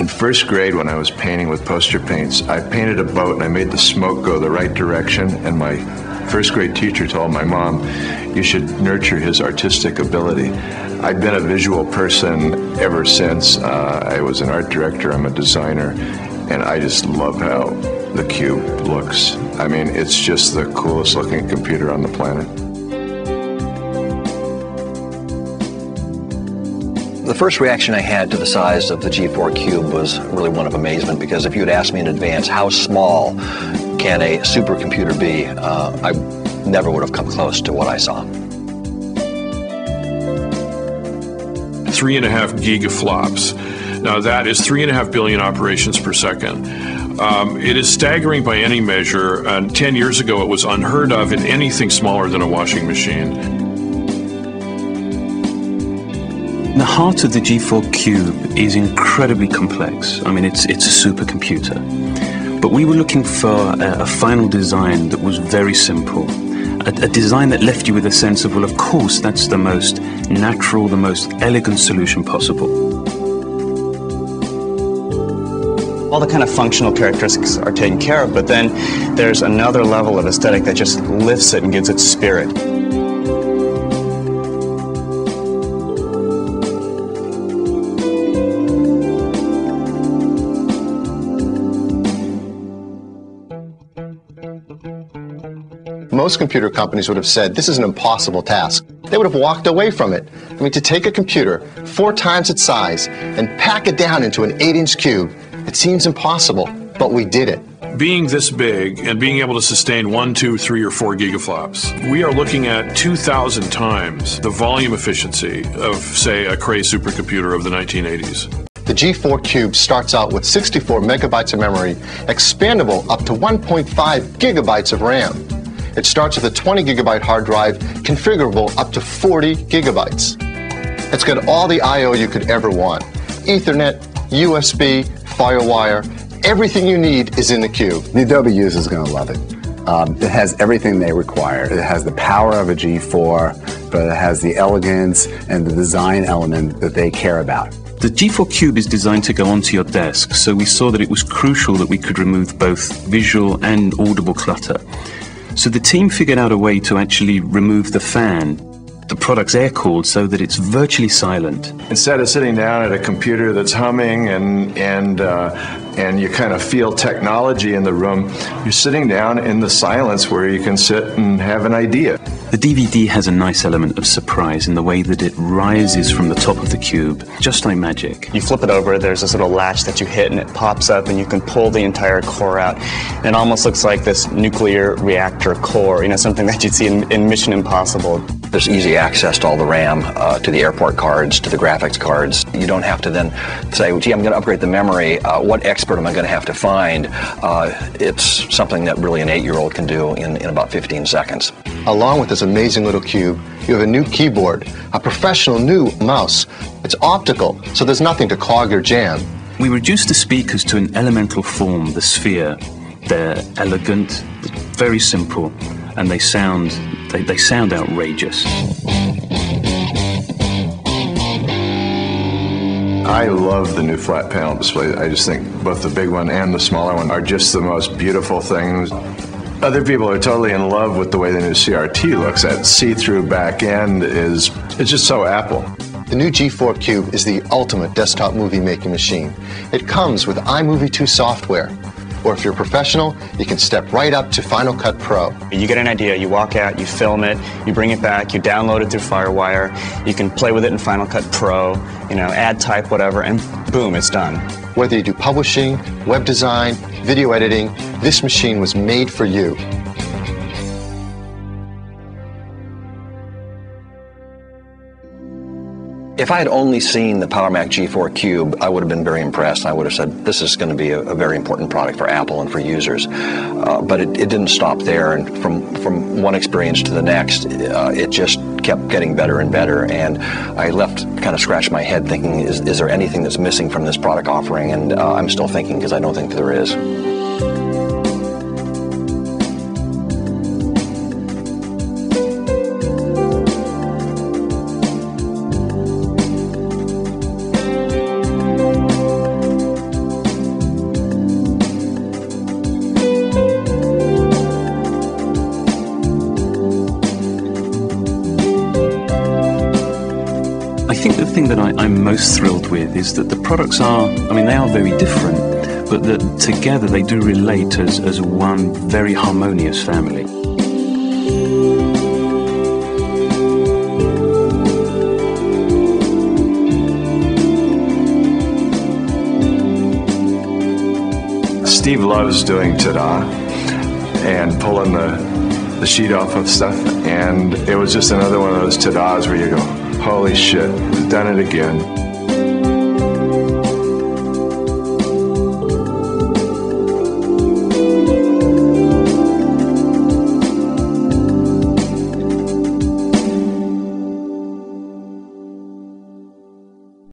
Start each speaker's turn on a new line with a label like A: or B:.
A: In first grade, when I was painting with poster paints, I painted a boat and I made the smoke go the right direction, and my first grade teacher told my mom, you should nurture his artistic ability. I've been a visual person ever since. I was an art director, I'm a designer, and I just love how the Cube looks. I mean, it's just the coolest looking computer on the planet.
B: The first reaction I had to the size of the G4 Cube was really one of amazement, because if you had asked me in advance how small can a supercomputer be, I never would have come close to what I saw.
C: 3.5 gigaflops. Now that is 3.5 billion operations per second. It is staggering by any measure. 10 years ago, it was unheard of in anything smaller than a washing machine.
D: The heart of the G4 Cube is incredibly complex. I mean, it's a supercomputer. But we were looking for a final design that was very simple. A design that left you with a sense of, well, of course, that's the most natural, the most elegant solution possible.
E: All the kind of functional characteristics are taken care of, but then there's another level of aesthetic that just lifts it and gives it spirit.
F: Most computer companies would have said, this is an impossible task. They would have walked away from it. I mean, to take a computer 4 times its size and pack it down into an 8-inch cube, it seems impossible, but we did it.
C: Being this big and being able to sustain 1, 2, 3, or 4 gigaflops, we are looking at 2,000 times the volume efficiency of, say, a Cray supercomputer of the 1980s.
F: The G4 Cube starts out with 64 megabytes of memory, expandable up to 1.5 gigabytes of RAM. It starts with a 20 gigabyte hard drive, configurable up to 40 gigabytes. It's got all the I/O you could ever want. Ethernet, USB, FireWire, everything you need is in the Cube.
G: The Adobe user is going to love it. It has everything they require. It has the power of a G4, but it has the elegance and the design element that they care about.
D: The G4 Cube is designed to go onto your desk, so we saw that it was crucial that we could remove both visual and audible clutter. So the team figured out a way to actually remove the fan, the product's air-cooled, so that it's virtually silent.
A: Instead of sitting down at a computer that's humming and you kind of feel technology in the room, you're sitting down in the silence where you can sit and have an idea.
D: The DVD has a nice element of surprise in the way that it rises from the top of the cube, just like magic.
E: You flip it over, there's this little latch that you hit and it pops up and you can pull the entire core out. And it almost looks like this nuclear reactor core, you know, something that you'd see in Mission Impossible.
B: There's easy access to all the RAM, to the airport cards, to the graphics cards. You don't have to then say, gee, I'm going to upgrade the memory. What expert am I going to have to find? It's something that really an 8-year-old can do in about 15 seconds.
F: Along with this amazing little cube, you have a new keyboard, a professional new mouse. It's optical, so there's nothing to clog your jam.
D: We reduced the speakers to an elemental form, the sphere. They're elegant, very simple, and they sound outrageous.
A: I love the new flat panel display. I just think both the big one and the smaller one are just the most beautiful things. Other people are totally in love with the way the new CRT looks. That see-through back end it's just so Apple.
F: The new G4 Cube is the ultimate desktop movie-making machine. It comes with iMovie 2 software. Or if you're a professional, you can step right up to Final Cut Pro.
E: You get an idea, you walk out, you film it, you bring it back, you download it through FireWire, you can play with it in Final Cut Pro, you know, add type, whatever, and boom, it's done.
F: Whether you do publishing, web design, video editing, this machine was made for you.
B: If I had only seen the PowerMac G4 Cube, I would have been very impressed. I would have said, this is going to be a very important product for Apple and for users. But it didn't stop there, and from one experience to the next, it just kept getting better and better. And I left kind of scratched my head thinking, is there anything that's missing from this product offering? And I'm still thinking, because I don't think there is.
D: I think the thing that I'm most thrilled with is that the products are, I mean, they are very different, but that together they do relate as one very harmonious family.
A: Steve loves doing ta-da and pulling the sheet off of stuff, and it was just another one of those ta-das where you go, holy shit, done it again.